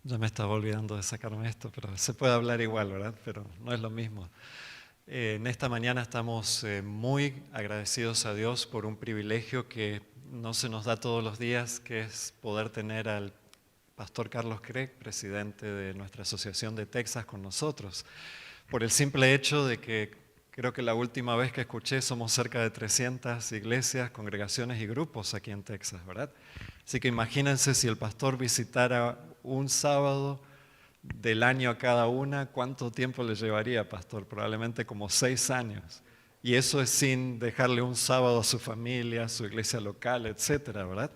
Ya me estaba olvidando de sacarme esto, pero se puede hablar igual, ¿verdad? Pero no es lo mismo. En esta mañana estamos muy agradecidos a Dios por un privilegio que no se nos da todos los días, que es poder tener al pastor Carlos Craig, presidente de nuestra asociación de Texas, con nosotros. Por el simple hecho de que creo que la última vez que escuché somos cerca de 300 iglesias, congregaciones y grupos aquí en Texas, ¿verdad? Así que imagínense si el pastor visitara un sábado del año a cada una, ¿cuánto tiempo le llevaría, pastor? Probablemente como 6 años. Y eso es sin dejarle un sábado a su familia, a su iglesia local, etcétera, ¿verdad?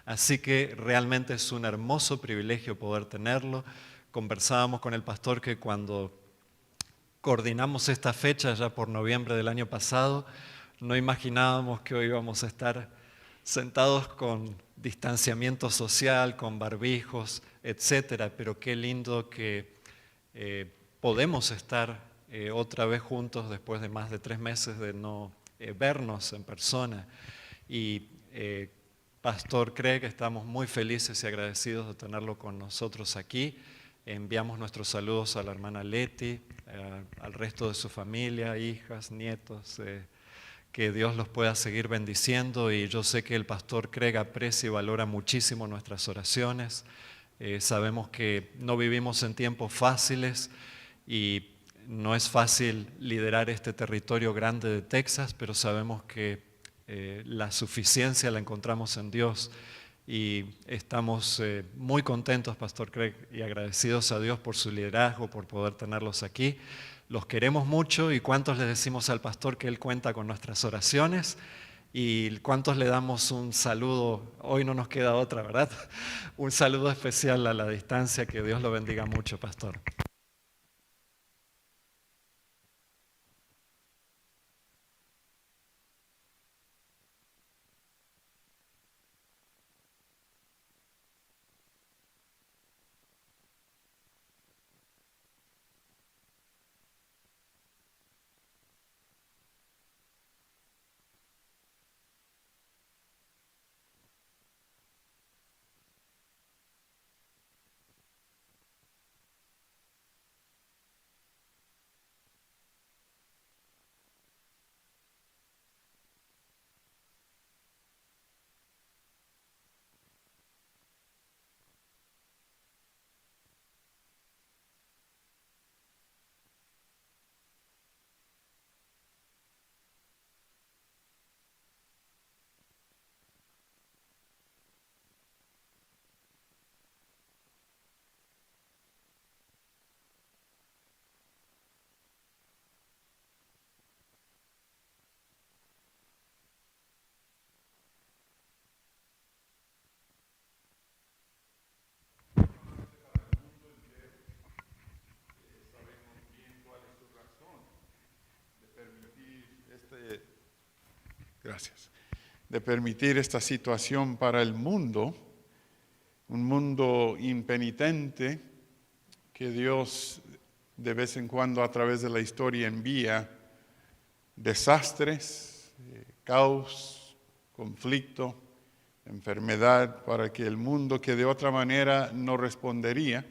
Así que realmente es un hermoso privilegio poder tenerlo. Conversábamos con el pastor que cuando coordinamos esta fecha ya por noviembre del año pasado, no imaginábamos que hoy íbamos a estar sentados con distanciamiento social, con barbijos, etcétera, pero qué lindo que podemos estar otra vez juntos después de más de 3 meses de no vernos en persona. Y Pastor Craig, estamos muy felices y agradecidos de tenerlo con nosotros aquí. Enviamos nuestros saludos a la hermana Leti, al resto de su familia, hijas, nietos, que Dios los pueda seguir bendiciendo, y yo sé que el pastor Craig aprecia y valora muchísimo nuestras oraciones. Sabemos que no vivimos en tiempos fáciles y no es fácil liderar este territorio grande de Texas, pero sabemos que la suficiencia la encontramos en Dios. Y estamos muy contentos, Pastor Craig, y agradecidos a Dios por su liderazgo, por poder tenerlos aquí. Los queremos mucho, y cuántos le decimos al pastor que él cuenta con nuestras oraciones, y cuántos le damos un saludo. Hoy no nos queda otra, ¿verdad? Un saludo especial a la distancia. Que Dios lo bendiga mucho, pastor. Gracias. De permitir esta situación para el mundo, un mundo impenitente que Dios de vez en cuando a través de la historia envía desastres, caos, conflicto, enfermedad, para que el mundo que de otra manera no respondería,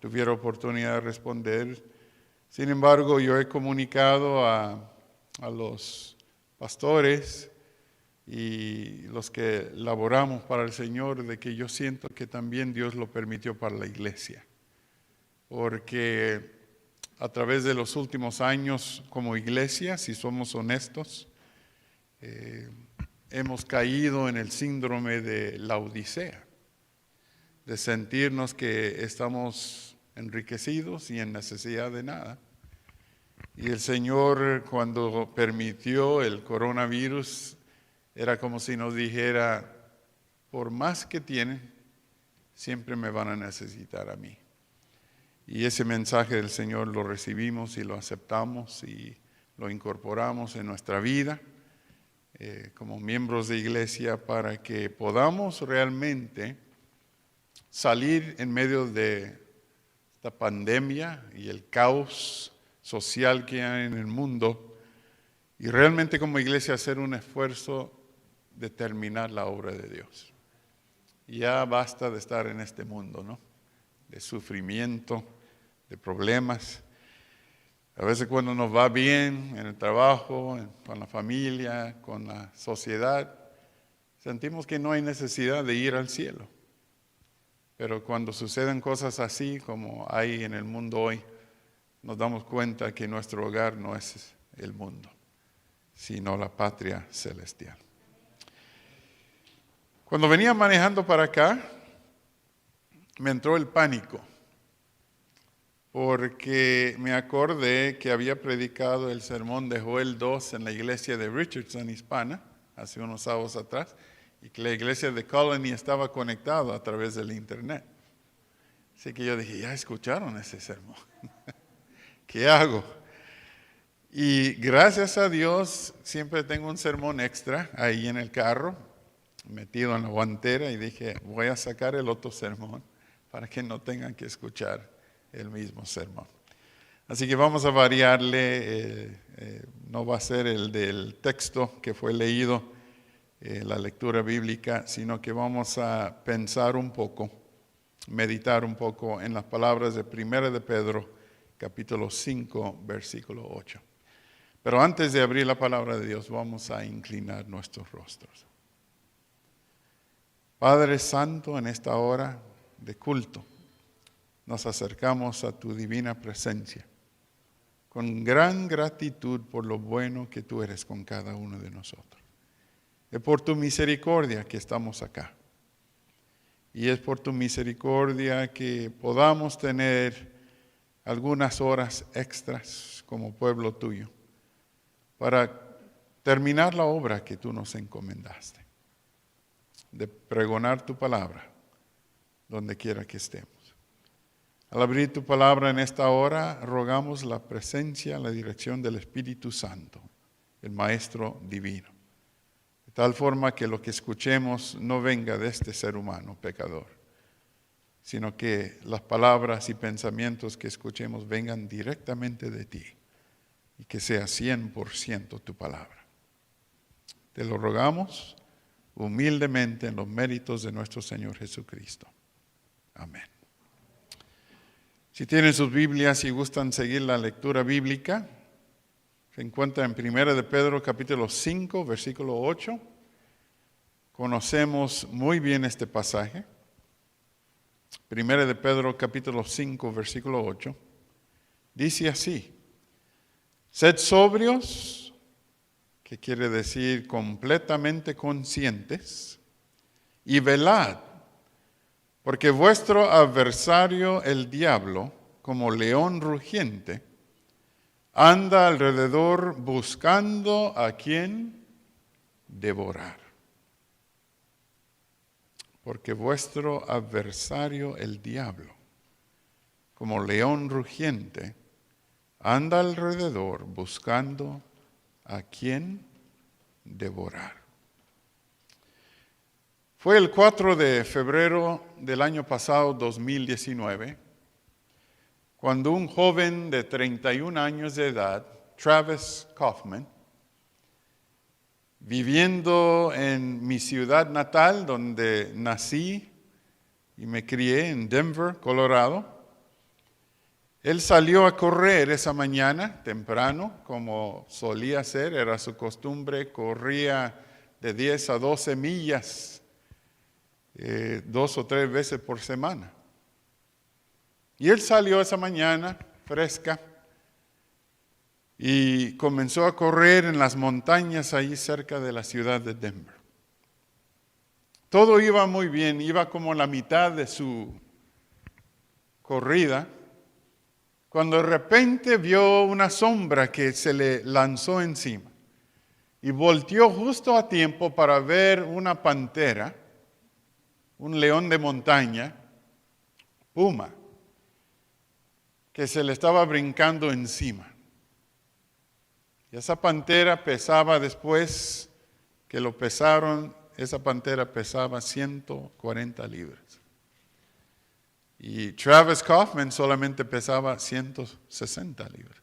tuviera oportunidad de responder. Sin embargo, yo he comunicado a los pastores y los que laboramos para el Señor de que yo siento que también Dios lo permitió para la iglesia. Porque a través de los últimos años como iglesia, si somos honestos, hemos caído en el síndrome de la Odisea, de sentirnos que estamos enriquecidos y en necesidad de nada. Y el Señor, cuando permitió el coronavirus, era como si nos dijera, por más que tienen, siempre me van a necesitar a mí. Y ese mensaje del Señor lo recibimos y lo aceptamos y lo incorporamos en nuestra vida como miembros de iglesia, para que podamos realmente salir en medio de esta pandemia y el caos social que hay en el mundo, y realmente como iglesia hacer un esfuerzo de terminar la obra de Dios. Ya basta de estar en este mundo, ¿no? de sufrimiento, de problemas. A veces cuando nos va bien en el trabajo, con la familia, con la sociedad, sentimos que no hay necesidad de ir al cielo. Pero cuando suceden cosas así como hay en el mundo hoy, nos damos cuenta que nuestro hogar no es el mundo, sino la patria celestial. Cuando venía manejando para acá, me entró el pánico, porque me acordé que había predicado el sermón de Joel 2 en la iglesia de Richardson Hispana, hace unos sábados atrás, y que la iglesia de Colony estaba conectada a través del internet. Así que yo dije, ya escucharon ese sermón. ¿Qué hago? Y gracias a Dios siempre tengo un sermón extra ahí en el carro, metido en la guantera, y dije, voy a sacar el otro sermón para que no tengan que escuchar el mismo sermón. Así que vamos a variarle, no va a ser el del texto que fue leído, la lectura bíblica, sino que vamos a pensar un poco, meditar un poco en las palabras de 1 de Pedro, capítulo 5, versículo 8. Pero antes de abrir la palabra de Dios, vamos a inclinar nuestros rostros. Padre Santo, en esta hora de culto, nos acercamos a tu divina presencia, con gran gratitud por lo bueno que tú eres con cada uno de nosotros. Es por tu misericordia que estamos acá. Y es por tu misericordia que podamos tener algunas horas extras como pueblo tuyo para terminar la obra que tú nos encomendaste, de pregonar tu palabra donde quiera que estemos. Al abrir tu palabra en esta hora, rogamos la presencia, la dirección del Espíritu Santo, el Maestro Divino. De tal forma que lo que escuchemos no venga de este ser humano pecador, sino que las palabras y pensamientos que escuchemos vengan directamente de ti y que sea 100% tu palabra. Te lo rogamos humildemente en los méritos de nuestro Señor Jesucristo. Amén. Si tienen sus Biblias y gustan seguir la lectura bíblica, se encuentra en 1 de Pedro capítulo 5, versículo 8. Conocemos muy bien este pasaje. 1 de Pedro capítulo 5, versículo 8. Dice así: sed sobrios, que quiere decir completamente conscientes, y velad, porque vuestro adversario el diablo, como león rugiente, anda alrededor buscando a quien devorar. Porque vuestro adversario el diablo, como león rugiente, anda alrededor buscando a quien devorar. Fue el 4 de febrero del año pasado, 2019, cuando un joven de 31 años de edad, Travis Kaufman, viviendo en mi ciudad natal, donde nací y me crié en Denver, Colorado, él salió a correr esa mañana temprano, como solía hacer, era su costumbre, corría de 10 a 12 millas, 2 o 3 veces por semana. Y él salió esa mañana fresca y comenzó a correr en las montañas ahí cerca de la ciudad de Denver. Todo iba muy bien, iba como la mitad de su corrida, cuando de repente vio una sombra que se le lanzó encima y volteó justo a tiempo para ver una pantera, un león de montaña, puma, que se le estaba brincando encima. Y esa pantera pesaba, después que lo pesaron, esa pantera pesaba 140 libras. Y Travis Kaufman solamente pesaba 160 libras.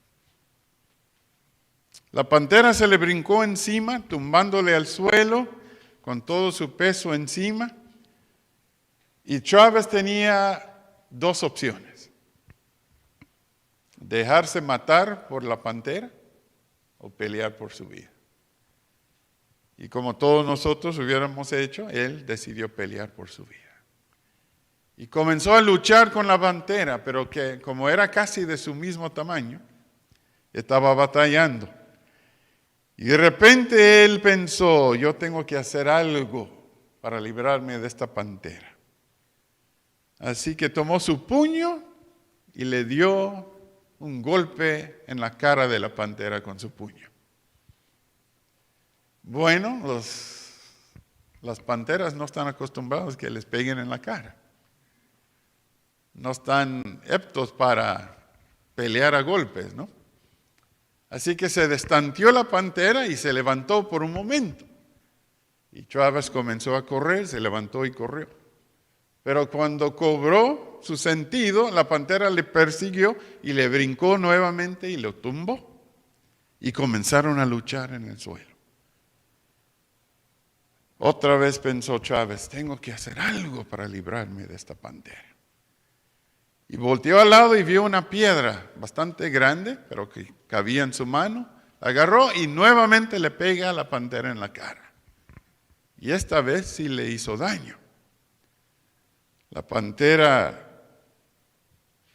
La pantera se le brincó encima, tumbándole al suelo, con todo su peso encima. Y Travis tenía dos opciones: dejarse matar por la pantera o pelear por su vida. Y como todos nosotros hubiéramos hecho, él decidió pelear por su vida. Y comenzó a luchar con la pantera, pero que como era casi de su mismo tamaño, estaba batallando. Y de repente él pensó, yo tengo que hacer algo para librarme de esta pantera. Así que tomó su puño y le dio un golpe en la cara de la pantera con su puño. Bueno, las panteras no están acostumbradas que les peguen en la cara. No están aptos para pelear a golpes, ¿no? Así que se destanteó la pantera y se levantó por un momento. Y Travis comenzó a correr, se levantó y corrió. Pero cuando cobró su sentido, la pantera le persiguió y le brincó nuevamente y lo tumbó. Y comenzaron a luchar en el suelo. Otra vez pensó Travis, tengo que hacer algo para librarme de esta pantera. Y volteó al lado y vio una piedra bastante grande, pero que cabía en su mano. La agarró y nuevamente le pega a la pantera en la cara. Y esta vez sí le hizo daño. La pantera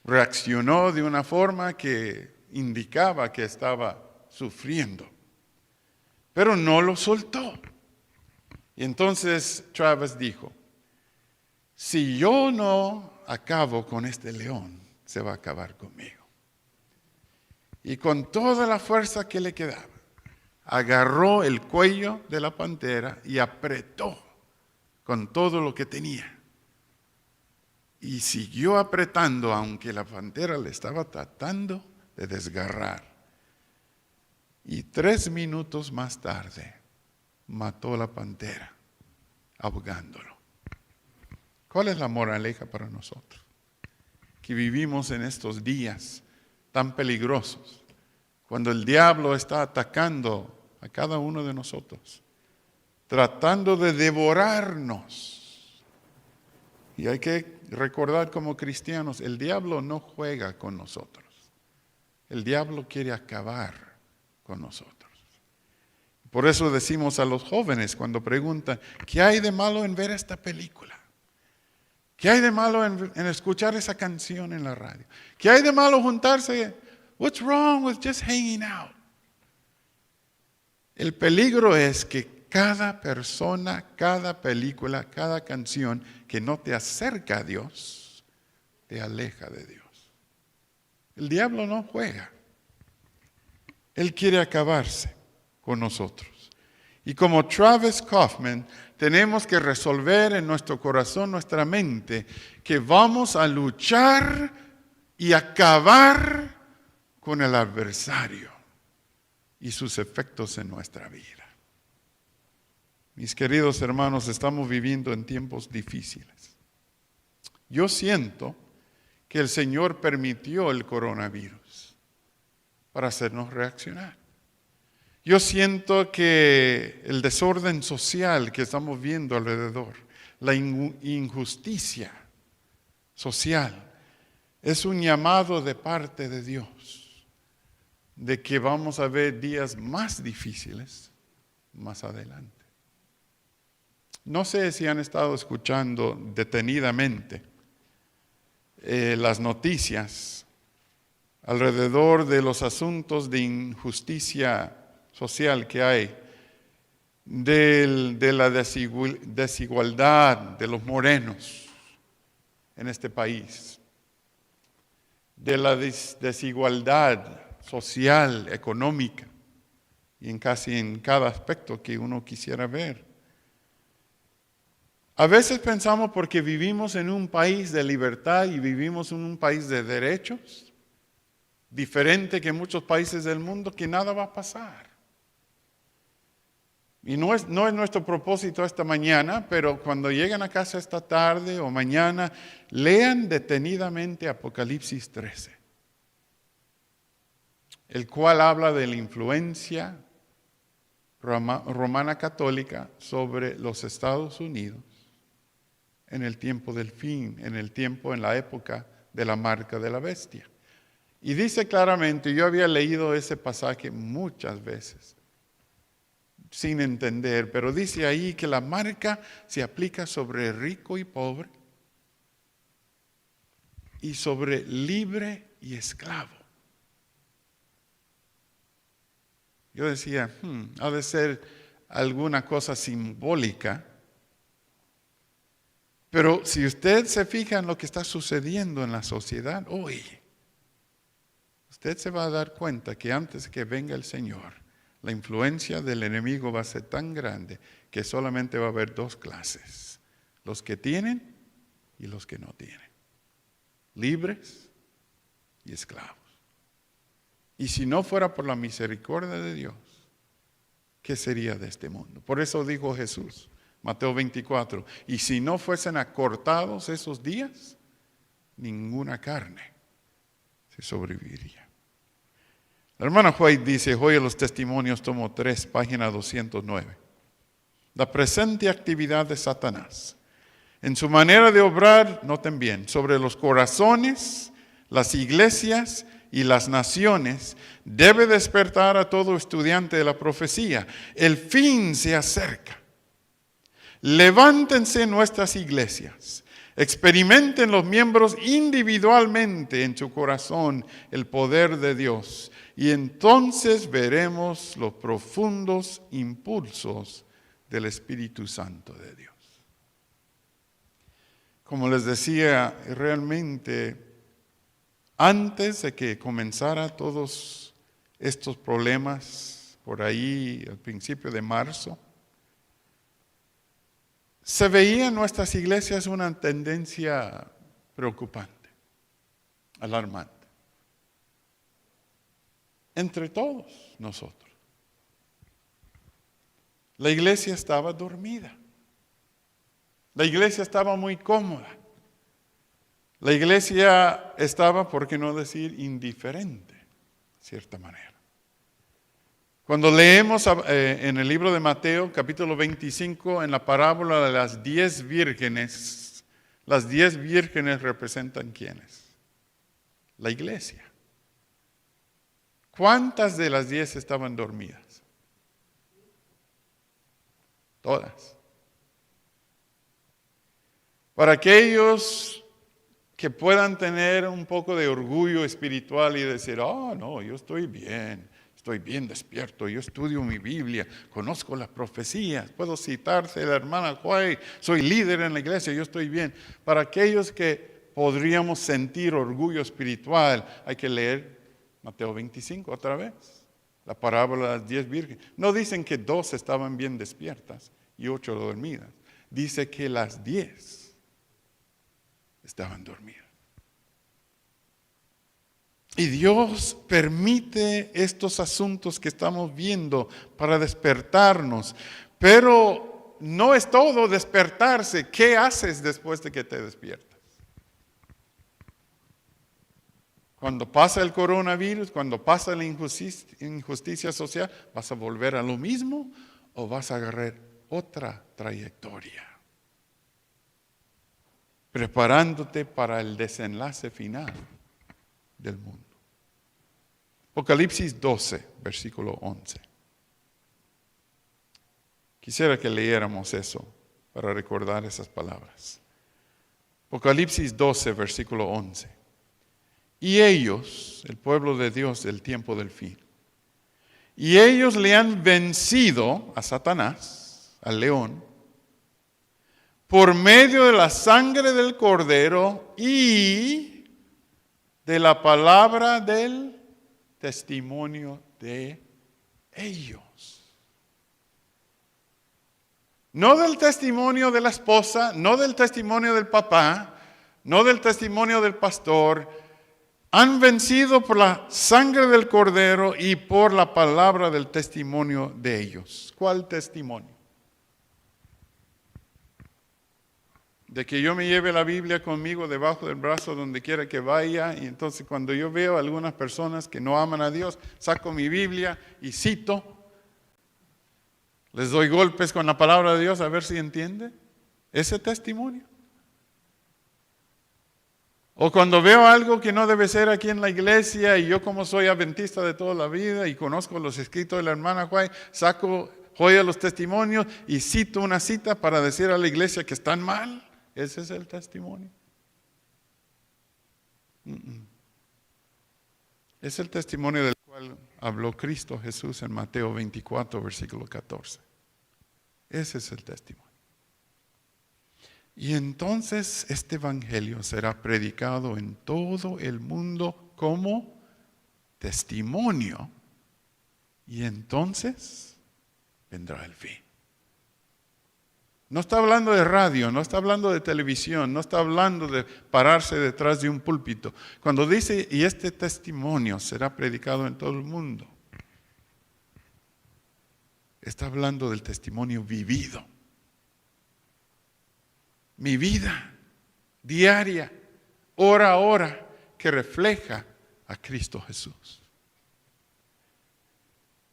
reaccionó de una forma que indicaba que estaba sufriendo, pero no lo soltó. Y entonces Travis dijo, si yo no acabo con este león, se va a acabar conmigo. Y con toda la fuerza que le quedaba, agarró el cuello de la pantera y apretó con todo lo que tenía. Y siguió apretando, aunque la pantera le estaba tratando de desgarrar. Y 3 minutos más tarde, mató a la pantera, ahogándolo. ¿Cuál es la moraleja para nosotros? Que vivimos en estos días tan peligrosos, cuando el diablo está atacando a cada uno de nosotros, tratando de devorarnos. Y hay que recordar como cristianos, el diablo no juega con nosotros. El diablo quiere acabar con nosotros. Por eso decimos a los jóvenes cuando preguntan, ¿qué hay de malo en ver esta película? ¿Qué hay de malo en escuchar esa canción en la radio? ¿Qué hay de malo juntarse? What's wrong with just hanging out? El peligro es que cada persona, cada película, cada canción que no te acerca a Dios, te aleja de Dios. El diablo no juega. Él quiere acabarse con nosotros. Y como Travis Kaufman, tenemos que resolver en nuestro corazón, nuestra mente, que vamos a luchar y acabar con el adversario y sus efectos en nuestra vida. Mis queridos hermanos, estamos viviendo en tiempos difíciles. Yo siento que el Señor permitió el coronavirus para hacernos reaccionar. Yo siento que el desorden social que estamos viendo alrededor, la injusticia social, es un llamado de parte de Dios, de que vamos a ver días más difíciles más adelante. No sé si han estado escuchando detenidamente las noticias alrededor de los asuntos de injusticia social que hay, de la desigualdad de los morenos en este país, de la desigualdad social, económica, y casi en cada aspecto que uno quisiera ver. A veces pensamos porque vivimos en un país de libertad y vivimos en un país de derechos, diferente que muchos países del mundo, que nada va a pasar. Y no es nuestro propósito esta mañana, pero cuando lleguen a casa esta tarde o mañana, lean detenidamente Apocalipsis 13, el cual habla de la influencia romana católica sobre los Estados Unidos en el tiempo del fin, en la época de la marca de la bestia. Y dice claramente, yo había leído ese pasaje muchas veces, sin entender, pero dice ahí que la marca se aplica sobre rico y pobre, y sobre libre y esclavo. Yo decía, ha de ser alguna cosa simbólica. Pero si usted se fija en lo que está sucediendo en la sociedad hoy, usted se va a dar cuenta que antes que venga el Señor, la influencia del enemigo va a ser tan grande que solamente va a haber dos clases: los que tienen y los que no tienen, libres y esclavos. Y si no fuera por la misericordia de Dios, ¿qué sería de este mundo? Por eso dijo Jesús, Mateo 24, y si no fuesen acortados esos días, ninguna carne se sobreviviría. La hermana White dice, hoy en los testimonios, tomo 3, página 209. La presente actividad de Satanás, en su manera de obrar, noten bien, sobre los corazones, las iglesias y las naciones, debe despertar a todo estudiante de la profecía. El fin se acerca. Levántense nuestras iglesias. Experimenten los miembros individualmente en su corazón el poder de Dios. Y entonces veremos los profundos impulsos del Espíritu Santo de Dios. Como les decía, realmente antes de que comenzara todos estos problemas por ahí al principio de marzo, se veía en nuestras iglesias una tendencia preocupante, alarmante. Entre todos nosotros. La iglesia estaba dormida. La iglesia estaba muy cómoda. La iglesia estaba, por qué no decir, indiferente, de cierta manera. Cuando leemos en el libro de Mateo, capítulo 25, en la parábola de las 10 vírgenes, las 10 vírgenes representan ¿quiénes? La iglesia. ¿Cuántas de las 10 estaban dormidas? Todas. Para aquellos que puedan tener un poco de orgullo espiritual y decir, no, yo estoy bien despierto, yo estudio mi Biblia, conozco las profecías, puedo citarse a la hermana White, soy líder en la iglesia, yo estoy bien. Para aquellos que podríamos sentir orgullo espiritual, hay que leer Mateo 25 otra vez, la parábola de las 10 vírgenes. No dicen que 2 estaban bien despiertas y 8 dormidas, dice que las 10 estaban dormidas. Y Dios permite estos asuntos que estamos viendo para despertarnos. Pero no es todo despertarse. ¿Qué haces después de que te despiertas? Cuando pasa el coronavirus, cuando pasa la injusticia social, ¿vas a volver a lo mismo o vas a agarrar otra trayectoria? Preparándote para el desenlace final del mundo. Apocalipsis 12, versículo 11. Quisiera que leyéramos eso para recordar esas palabras. Apocalipsis 12, versículo 11. Y ellos, el pueblo de Dios del tiempo del fin, y ellos le han vencido a Satanás, al león, por medio de la sangre del cordero y de la palabra del testimonio de ellos. No del testimonio de la esposa, no del testimonio del papá, no del testimonio del pastor. Han vencido por la sangre del cordero y por la palabra del testimonio de ellos. ¿Cuál testimonio? De que yo me lleve la Biblia conmigo debajo del brazo donde quiera que vaya, y entonces cuando yo veo a algunas personas que no aman a Dios, saco mi Biblia y cito, les doy golpes con la palabra de Dios a ver si entiende ese testimonio. O cuando veo algo que no debe ser aquí en la iglesia y yo como soy adventista de toda la vida y conozco los escritos de la hermana White, saco joya los testimonios y cito una cita para decir a la iglesia que están mal. Ese es el testimonio. Es el testimonio del cual habló Cristo Jesús en Mateo 24, versículo 14. Ese es el testimonio. Y entonces este evangelio será predicado en todo el mundo como testimonio. Y entonces vendrá el fin. No está hablando de radio, no está hablando de televisión, no está hablando de pararse detrás de un púlpito. Cuando dice, y este testimonio será predicado en todo el mundo, está hablando del testimonio vivido. Mi vida diaria, hora a hora, que refleja a Cristo Jesús.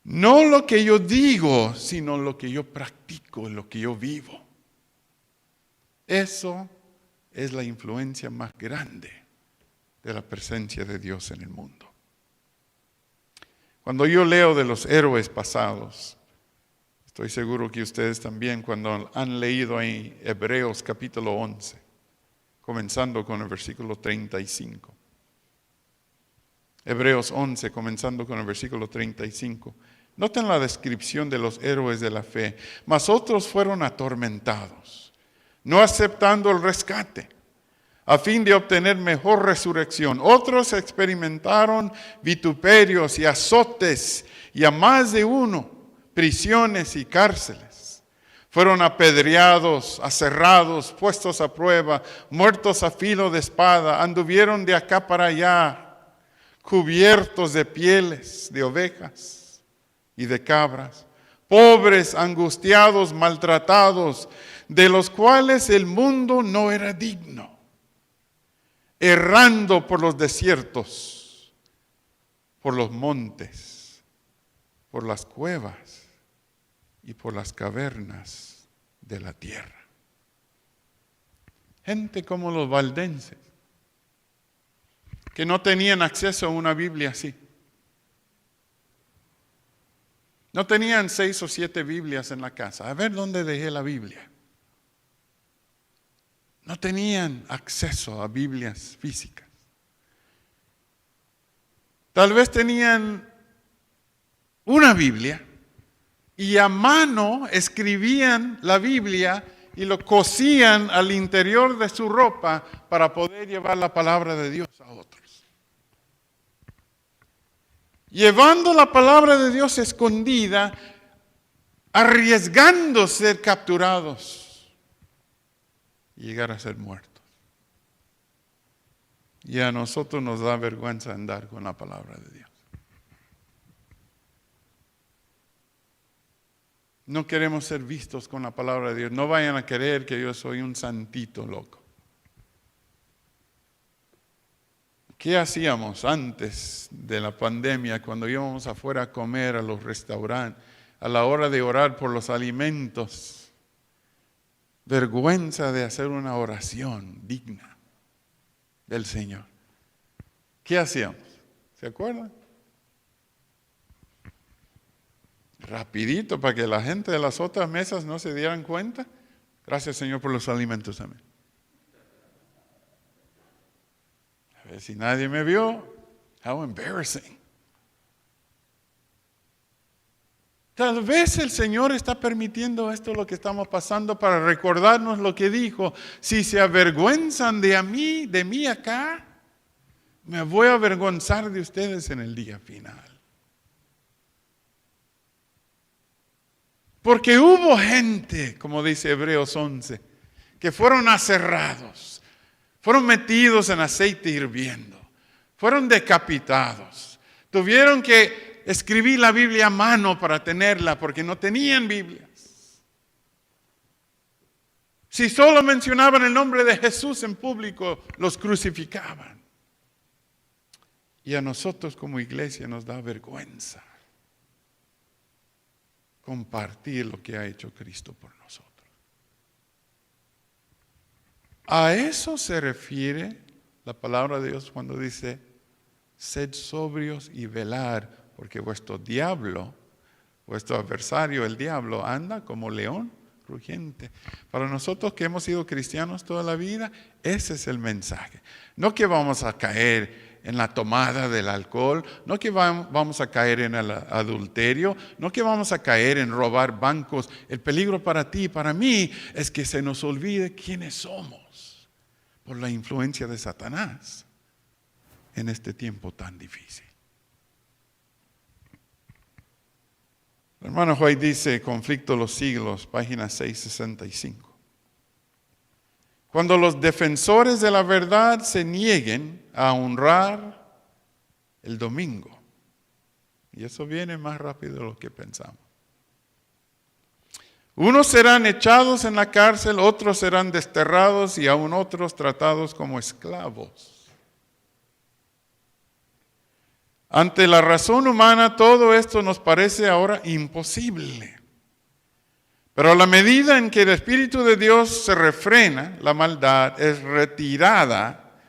No lo que yo digo, sino lo que yo practico, lo que yo vivo. Eso es la influencia más grande de la presencia de Dios en el mundo. Cuando yo leo de los héroes pasados, estoy seguro que ustedes también, cuando han leído ahí Hebreos capítulo 11, comenzando con el versículo 35. Hebreos 11, comenzando con el versículo 35. Noten la descripción de los héroes de la fe. Mas otros fueron atormentados, no aceptando el rescate, a fin de obtener mejor resurrección. Otros experimentaron vituperios y azotes, y a más de uno, prisiones y cárceles. Fueron apedreados, aserrados, puestos a prueba, muertos a filo de espada, anduvieron de acá para allá, cubiertos de pieles de ovejas y de cabras, pobres, angustiados, maltratados, de los cuales el mundo no era digno, errando por los desiertos, por los montes, por las cuevas y por las cavernas de la tierra. Gente como los valdenses, que no tenían acceso a una Biblia así. No tenían 6 o 7 Biblias en la casa. A ver dónde dejé la Biblia. No tenían acceso a Biblias físicas. Tal vez tenían una Biblia y a mano escribían la Biblia y lo cosían al interior de su ropa para poder llevar la palabra de Dios a otros. Llevando la palabra de Dios escondida, arriesgando ser capturados y llegar a ser muertos. Y a nosotros nos da vergüenza andar con la palabra de Dios. No queremos ser vistos con la palabra de Dios. No vayan a creer que yo soy un santito loco. ¿Qué hacíamos antes de la pandemia cuando íbamos afuera a comer a los restaurantes, a la hora de orar por los alimentos? Vergüenza de hacer una oración digna del Señor. ¿Qué hacíamos? ¿Se acuerdan? Rapidito para que la gente de las otras mesas no se dieran cuenta. Gracias, Señor, por los alimentos también. A ver si nadie me vio. How embarrassing. Tal vez el Señor está permitiendo esto, lo que estamos pasando, para recordarnos lo que dijo. Si se avergüenzan de mí acá, me voy a avergonzar de ustedes en el día final. Porque hubo gente, como dice Hebreos 11, que fueron aserrados, fueron metidos en aceite hirviendo, fueron decapitados, tuvieron que escribir la Biblia a mano para tenerla porque no tenían Biblias. Si solo mencionaban el nombre de Jesús en público, los crucificaban. Y a nosotros como iglesia nos da vergüenza compartir lo que ha hecho Cristo por nosotros. A eso se refiere la palabra de Dios cuando dice, sed sobrios y velar, porque vuestro diablo, vuestro adversario, el diablo, anda como león rugiente. Para nosotros que hemos sido cristianos toda la vida, ese es el mensaje. No que vamos a caer en la tomada del alcohol, no que vamos a caer en el adulterio, no que vamos a caer en robar bancos. El peligro para ti y para mí es que se nos olvide quiénes somos por la influencia de Satanás en este tiempo tan difícil. El hermano White dice, Conflicto de los siglos, página 665. Cuando los defensores de la verdad se nieguen a honrar el domingo, y eso viene más rápido de lo que pensamos. Unos serán echados en la cárcel, otros serán desterrados y aún otros tratados como esclavos. Ante la razón humana, todo esto nos parece ahora imposible. Pero a la medida en que el Espíritu de Dios se refrena, la maldad es retirada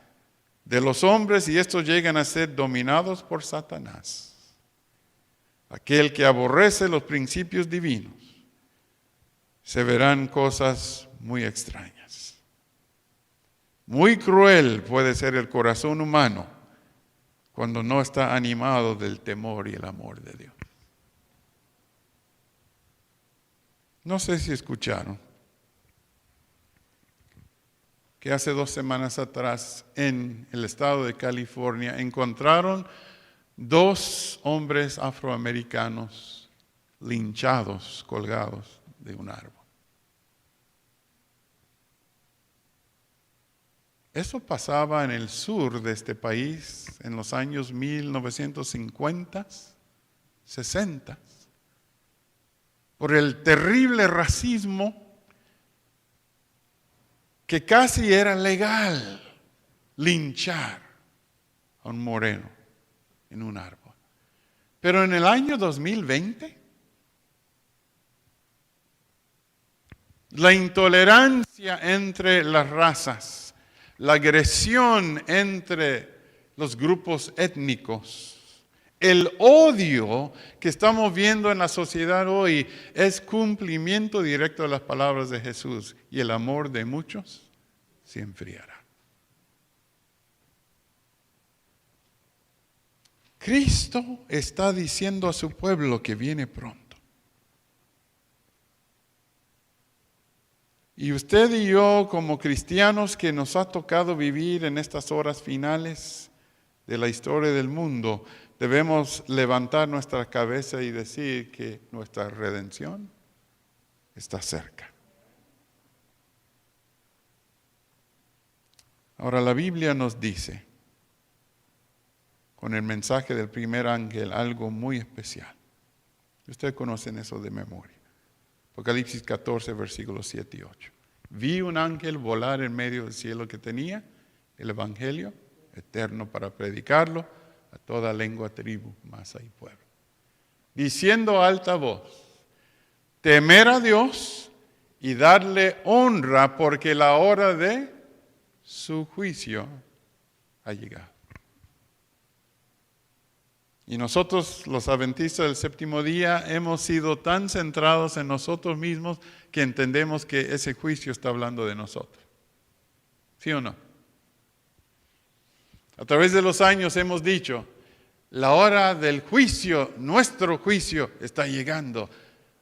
de los hombres y estos llegan a ser dominados por Satanás. Aquel que aborrece los principios divinos, se verán cosas muy extrañas. Muy cruel puede ser el corazón humano cuando no está animado del temor y el amor de Dios. No sé si escucharon que hace 2 semanas atrás en el estado de California encontraron 2 hombres afroamericanos linchados, colgados de un árbol. Eso pasaba en el sur de este país en los años 1950, 60, por el terrible racismo que casi era legal linchar a un moreno en un árbol. Pero en el año 2020, la intolerancia entre las razas, la agresión entre los grupos étnicos, el odio que estamos viendo en la sociedad hoy es cumplimiento directo de las palabras de Jesús y el amor de muchos se enfriará. Cristo está diciendo a su pueblo que viene pronto. Y usted y yo, como cristianos que nos ha tocado vivir en estas horas finales de la historia del mundo, debemos levantar nuestra cabeza y decir que nuestra redención está cerca. Ahora la Biblia nos dice, con el mensaje del primer ángel, algo muy especial. Ustedes conocen eso de memoria. Apocalipsis 14, versículos 7 y 8. Vi un ángel volar en medio del cielo que tenía el evangelio eterno para predicarlo a toda lengua, tribu, masa y pueblo. Diciendo a alta voz, temer a Dios y darle honra porque la hora de su juicio ha llegado. Y nosotros, los adventistas del séptimo día, hemos sido tan centrados en nosotros mismos que entendemos que ese juicio está hablando de nosotros. ¿Sí o no? A través de los años hemos dicho, la hora del juicio, nuestro juicio está llegando.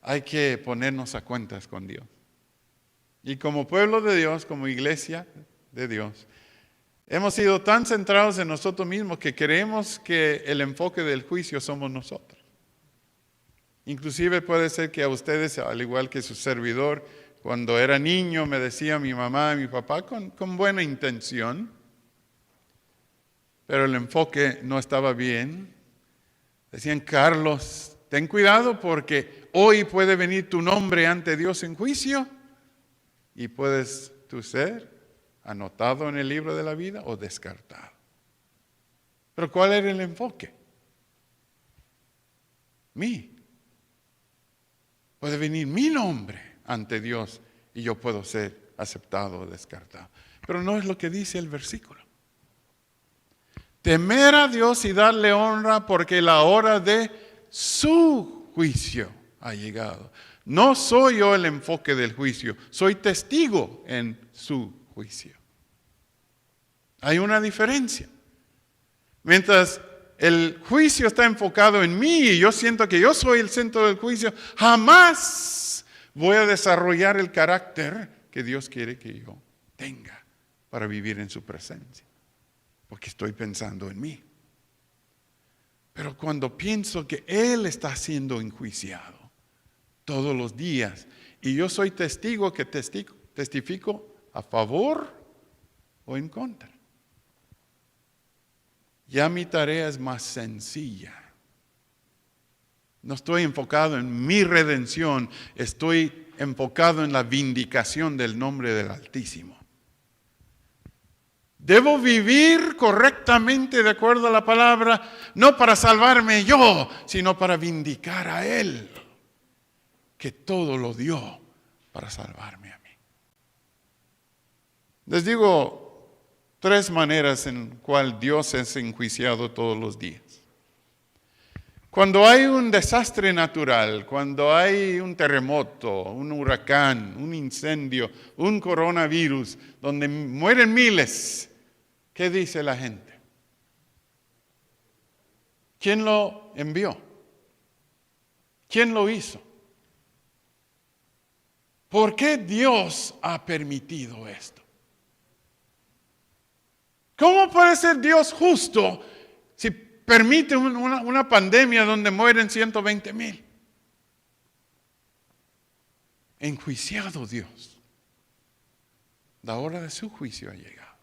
Hay que ponernos a cuentas con Dios. Y como pueblo de Dios, como iglesia de Dios, hemos sido tan centrados en nosotros mismos que creemos que el enfoque del juicio somos nosotros. Inclusive puede ser que a ustedes, al igual que su servidor, cuando era niño me decía mi mamá y mi papá con buena intención, pero el enfoque no estaba bien. Decían, Carlos, ten cuidado porque hoy puede venir tu nombre ante Dios en juicio y puedes tú ser anotado en el libro de la vida o descartado. Pero ¿cuál era el enfoque? Puede venir mi nombre ante Dios y yo puedo ser aceptado o descartado. Pero no es lo que dice el versículo. Temer a Dios y darle honra porque la hora de su juicio ha llegado. No soy yo el enfoque del juicio, soy testigo en su juicio. Hay una diferencia. Mientras el juicio está enfocado en mí y yo siento que yo soy el centro del juicio, jamás voy a desarrollar el carácter que Dios quiere que yo tenga para vivir en su presencia. Porque estoy pensando en mí. Pero cuando pienso que Él está siendo enjuiciado todos los días y yo soy testigo que testifico a favor o en contra, ya mi tarea es más sencilla. No estoy enfocado en mi redención, estoy enfocado en la vindicación del nombre del Altísimo. Debo vivir correctamente de acuerdo a la palabra, no para salvarme yo, sino para vindicar a Él, que todo lo dio para salvarme a mí. Les digo 3 maneras en cual Dios es enjuiciado todos los días. Cuando hay un desastre natural, cuando hay un terremoto, un huracán, un incendio, un coronavirus, donde mueren miles, ¿qué dice la gente? ¿Quién lo envió? ¿Quién lo hizo? ¿Por qué Dios ha permitido esto? ¿Cómo puede ser Dios justo si permite una pandemia donde mueren 120,000? Enjuiciado Dios. La hora de su juicio ha llegado.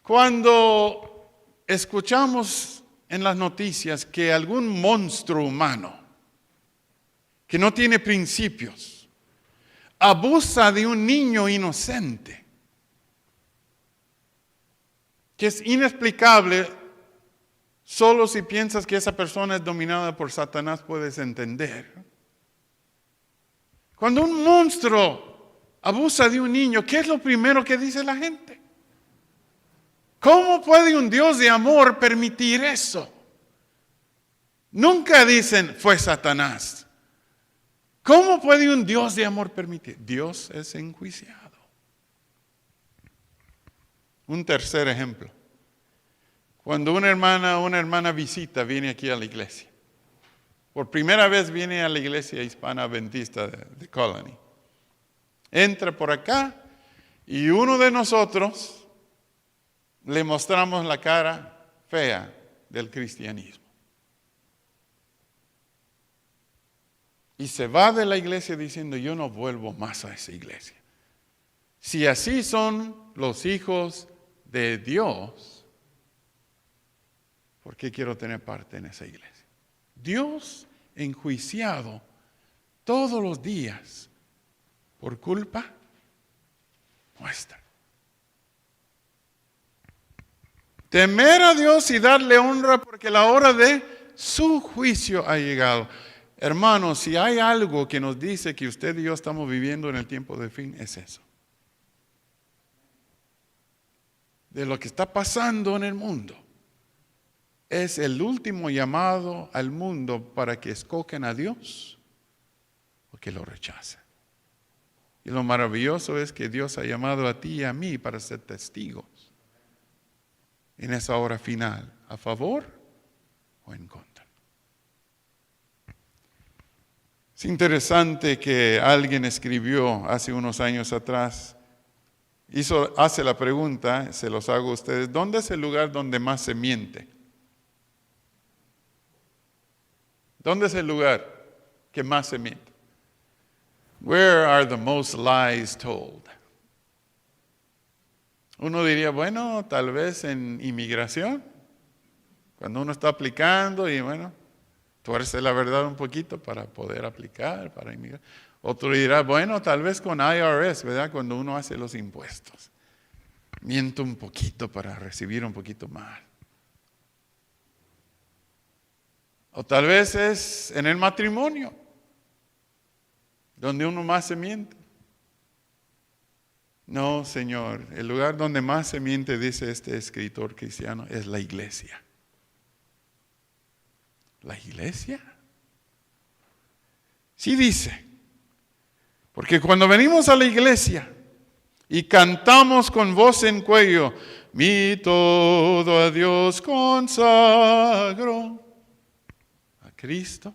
Cuando escuchamos en las noticias que algún monstruo humano que no tiene principios abusa de un niño inocente, que es inexplicable, solo si piensas que esa persona es dominada por Satanás puedes entender. Cuando un monstruo abusa de un niño, ¿qué es lo primero que dice la gente? ¿Cómo puede un Dios de amor permitir eso? Nunca dicen fue Satanás. ¿Cómo puede un Dios de amor permitir? Dios es enjuiciado. Un tercer ejemplo. Cuando una hermana visita, viene aquí a la iglesia. Por primera vez viene a la iglesia hispana adventista de Colony. Entra por acá y uno de nosotros le mostramos la cara fea del cristianismo. Y se va de la iglesia diciendo, yo no vuelvo más a esa iglesia. Si así son los hijos de Dios, ¿por qué quiero tener parte en esa iglesia? Dios enjuiciado todos los días por culpa nuestra. Temer a Dios y darle honra porque la hora de su juicio ha llegado. Hermanos, si hay algo que nos dice que usted y yo estamos viviendo en el tiempo del fin, es eso. De lo que está pasando en el mundo. Es el último llamado al mundo para que escogen a Dios o que lo rechacen. Y lo maravilloso es que Dios ha llamado a ti y a mí para ser testigos en esa hora final, a favor o en contra. Es interesante que alguien escribió hace unos años atrás, hace la pregunta, se los hago a ustedes, ¿dónde es el lugar donde más se miente? ¿Dónde es el lugar que más se miente? Where are the most lies told? Uno diría, bueno, tal vez en inmigración, cuando uno está aplicando y bueno, tuerce la verdad un poquito para poder aplicar, para inmigrar. Otro dirá, bueno, tal vez con IRS, ¿verdad? Cuando uno hace los impuestos. Miento un poquito para recibir un poquito más. O tal vez es en el matrimonio, donde uno más se miente. No, Señor, el lugar donde más se miente, dice este escritor cristiano, es la iglesia. ¿La iglesia? Sí dice, porque cuando venimos a la iglesia y cantamos con voz en cuello, mi todo a Dios consagro, a Cristo,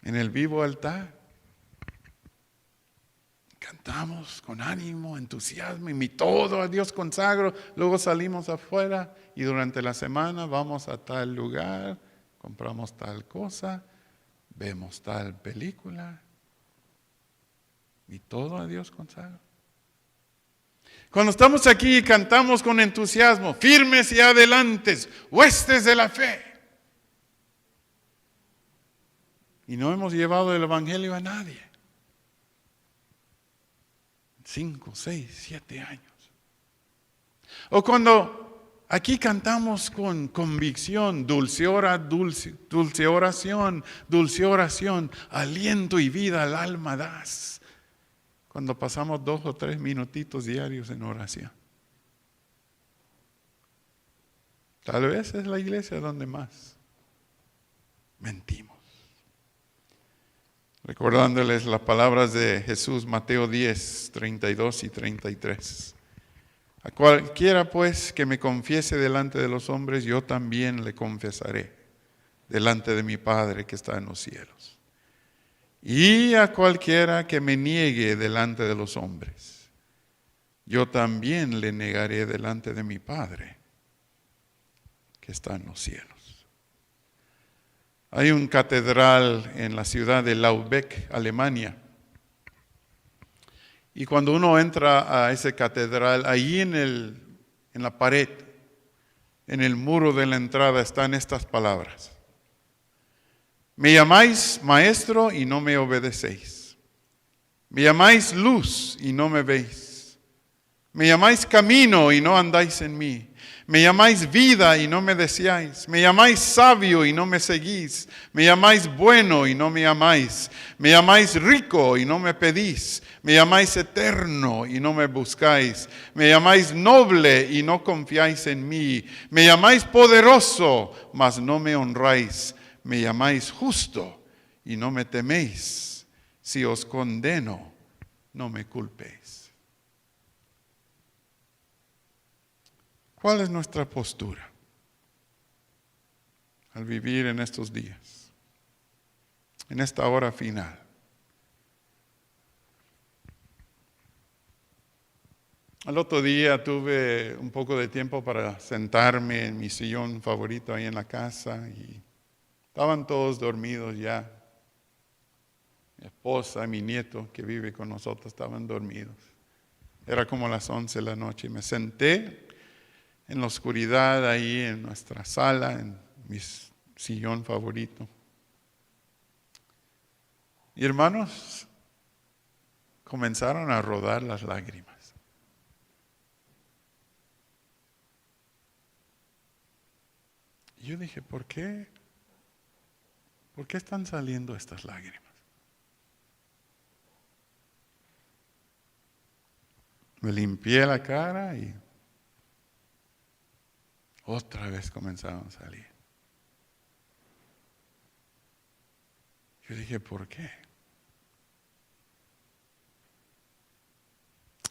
en el vivo altar, cantamos con ánimo, entusiasmo y mi todo a Dios consagro. Luego salimos afuera y durante la semana vamos a tal lugar, compramos tal cosa, vemos tal película. Mi todo a Dios consagro. Cuando estamos aquí y cantamos con entusiasmo, firmes y adelantes, huestes de la fe. Y no hemos llevado el evangelio a nadie. 5, 6, 7 años. O cuando aquí cantamos con convicción, dulce oración, aliento y vida al alma das. Cuando pasamos 2 o 3 minutitos diarios en oración. Tal vez es la iglesia donde más mentimos. Recordándoles las palabras de Jesús, Mateo 10, 32 y 33. A cualquiera pues que me confiese delante de los hombres, yo también le confesaré delante de mi Padre que está en los cielos. Y a cualquiera que me niegue delante de los hombres, yo también le negaré delante de mi Padre que está en los cielos. Hay un catedral en la ciudad de Laubeck, Alemania. Y cuando uno entra a esa catedral, ahí en la pared, en el muro de la entrada, están estas palabras. Me llamáis maestro y no me obedecéis. Me llamáis luz y no me veis. Me llamáis camino y no andáis en mí. Me llamáis vida y no me deseáis. Me llamáis sabio y no me seguís. Me llamáis bueno y no me amáis. Me llamáis rico y no me pedís. Me llamáis eterno y no me buscáis. Me llamáis noble y no confiáis en mí. Me llamáis poderoso, mas no me honráis. Me llamáis justo y no me teméis. Si os condeno, no me culpéis. ¿Cuál es nuestra postura al vivir en estos días, en esta hora final? Al otro día tuve un poco de tiempo para sentarme en mi sillón favorito ahí en la casa y estaban todos dormidos ya. Mi esposa y mi nieto que vive con nosotros estaban dormidos. Era como las 11 de la noche y me senté en la oscuridad ahí en nuestra sala, en mi sillón favorito. Y hermanos, comenzaron a rodar las lágrimas. Y yo dije, ¿por qué? ¿Por qué están saliendo estas lágrimas? Me limpié la cara y otra vez comenzaron a salir. Yo dije, ¿por qué?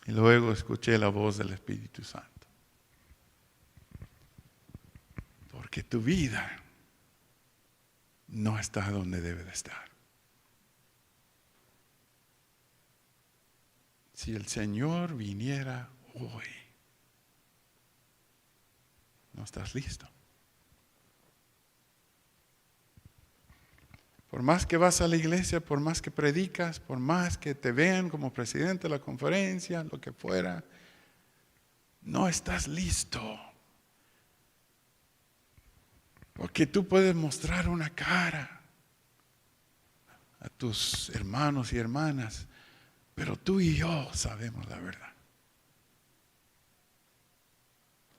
Y luego escuché la voz del Espíritu Santo. Porque tu vida no está donde debe de estar. Si el Señor viniera hoy, no estás listo. Por más que vas a la iglesia, por más que predicas, por más que te vean como presidente de la conferencia, lo que fuera, no estás listo. Porque tú puedes mostrar una cara a tus hermanos y hermanas, pero tú y yo sabemos la verdad.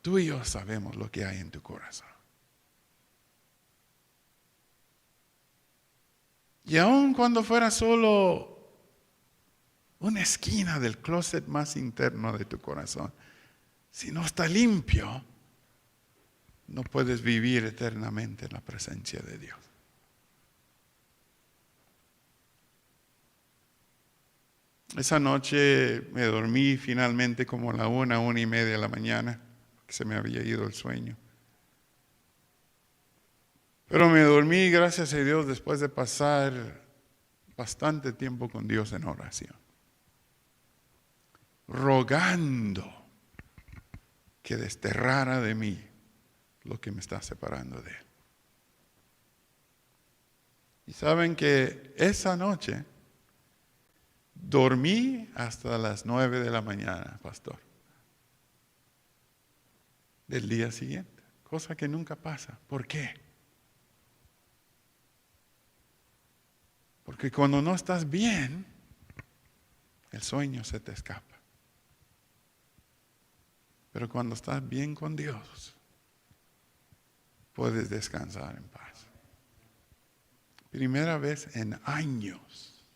Tú y yo sabemos lo que hay en tu corazón. Y aun cuando fuera solo una esquina del closet más interno de tu corazón, si no está limpio, no puedes vivir eternamente en la presencia de Dios. Esa noche me dormí finalmente como a la 1:30 de la mañana, que se me había ido el sueño. Pero me dormí, gracias a Dios, después de pasar bastante tiempo con Dios en oración, rogando que desterrara de mí lo que me está separando de Él. Y saben que esa noche dormí hasta las 9 de la mañana, pastor, del día siguiente, cosa que nunca pasa. ¿Por qué? Porque cuando no estás bien, el sueño se te escapa. Pero cuando estás bien con Dios, puedes descansar en paz. Primera vez en años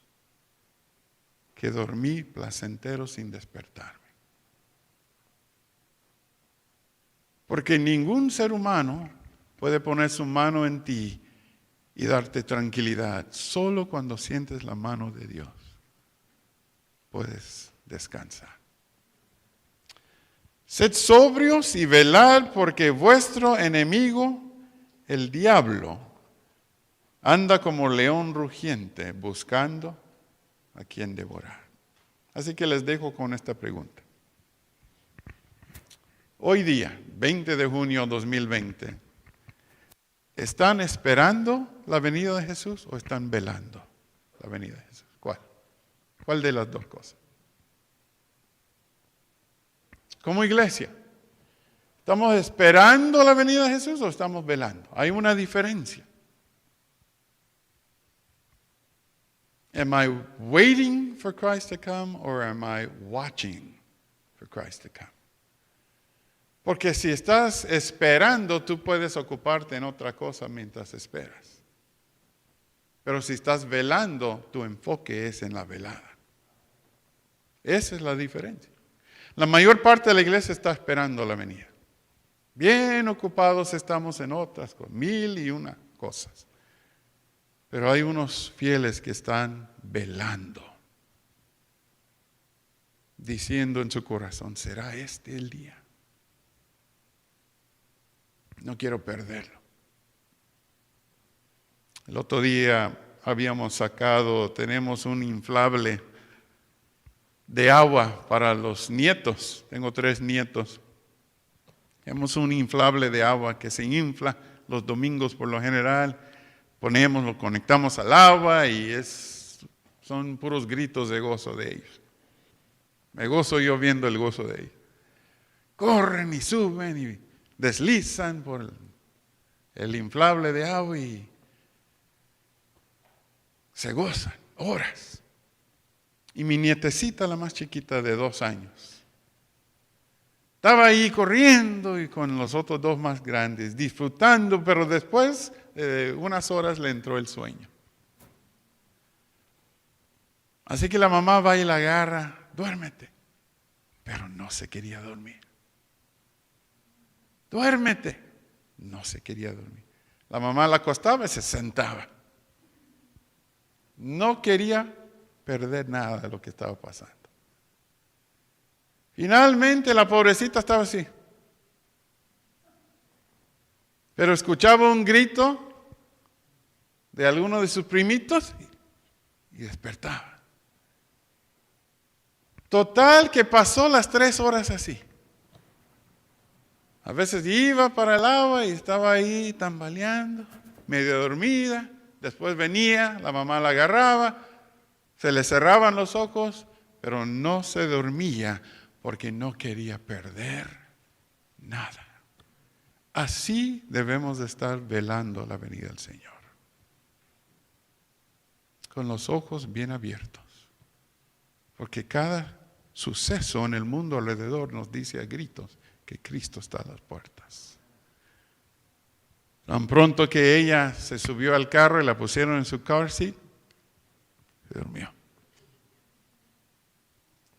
que dormí placentero sin despertarme. Porque ningún ser humano puede poner su mano en ti y darte tranquilidad. Solo cuando sientes la mano de Dios puedes descansar. Sed sobrios y velad, porque vuestro enemigo, el diablo, anda como león rugiente buscando a quien devorar. Así que les dejo con esta pregunta. Hoy día, 20 de junio de 2020, ¿están esperando la venida de Jesús o están velando la venida de Jesús? ¿Cuál? ¿Cuál de las dos cosas? Como iglesia, ¿estamos esperando la venida de Jesús o estamos velando? Hay una diferencia. Am I waiting for Christ to come or am I watching for Christ to come? Porque si estás esperando, tú puedes ocuparte en otra cosa mientras esperas. Pero si estás velando, tu enfoque es en la velada. Esa es la diferencia. La mayor parte de la iglesia está esperando la venida. Bien ocupados estamos en otras cosas, 1001 cosas. Pero hay unos fieles que están velando, diciendo en su corazón, ¿será este el día? No quiero perderlo. El otro día tenemos un inflable de agua para los nietos. Tengo 3 nietos. Tenemos un inflable de agua que se infla los domingos por lo general. Lo conectamos al agua y son puros gritos de gozo de ellos. Me gozo yo viendo el gozo de ellos. Corren y suben y deslizan por el inflable de agua y se gozan horas. Y mi nietecita, la más chiquita de 2 años, estaba ahí corriendo y con los otros 2 más grandes, disfrutando, pero después de unas horas le entró el sueño. Así que la mamá va y la agarra, duérmete, pero no se quería dormir. Duérmete, no se quería dormir. La mamá la acostaba y se sentaba. No quería perder nada de lo que estaba pasando. Finalmente la pobrecita estaba así. Pero escuchaba un grito de alguno de sus primitos y despertaba. Total que pasó las 3 horas así. A veces iba para el agua y estaba ahí tambaleando, medio dormida. Después venía, la mamá la agarraba, se le cerraban los ojos, pero no se dormía porque no quería perder nada. Así debemos de estar velando la venida del Señor. Con los ojos bien abiertos. Porque cada suceso en el mundo alrededor nos dice a gritos que Cristo está a las puertas. Tan pronto que ella se subió al carro y la pusieron en su car seat, se durmió.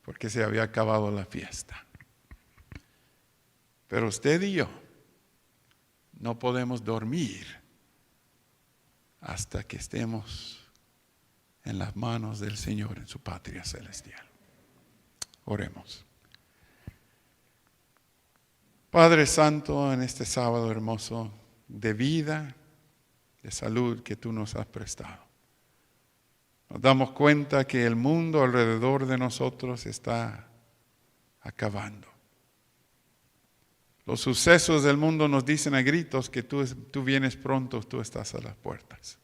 porque se había acabado la fiesta. Pero usted y yo no podemos dormir hasta que estemos en las manos del Señor en su patria celestial. Oremos. Padre Santo, en este sábado hermoso de vida, de salud que tú nos has prestado, nos damos cuenta que el mundo alrededor de nosotros está acabando. Los sucesos del mundo nos dicen a gritos que tú vienes pronto, tú estás a las puertas.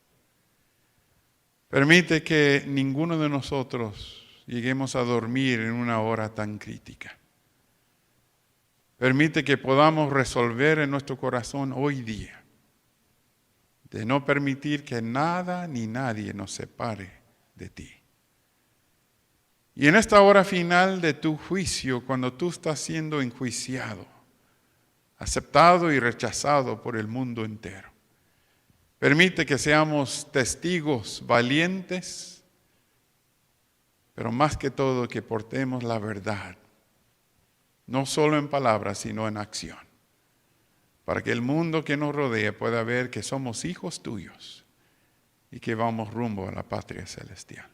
Permite que ninguno de nosotros lleguemos a dormir en una hora tan crítica. Permite que podamos resolver en nuestro corazón hoy día de no permitir que nada ni nadie nos separe de ti. Y en esta hora final de tu juicio, cuando tú estás siendo enjuiciado, aceptado y rechazado por el mundo entero, permite que seamos testigos valientes, pero más que todo que portemos la verdad, no solo en palabras, sino en acción, para que el mundo que nos rodea pueda ver que somos hijos tuyos y que vamos rumbo a la patria celestial.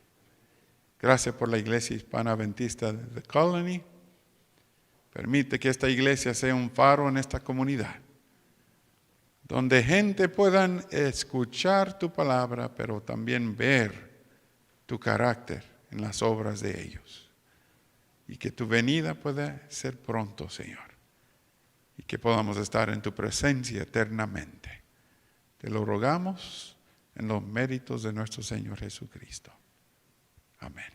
Gracias por la Iglesia Hispana Adventista de The Colony. Permite que esta iglesia sea un faro en esta comunidad, donde gente pueda escuchar tu palabra, pero también ver tu carácter en las obras de ellos. Y que tu venida pueda ser pronto, Señor. Y que podamos estar en tu presencia eternamente. Te lo rogamos en los méritos de nuestro Señor Jesucristo. Amén.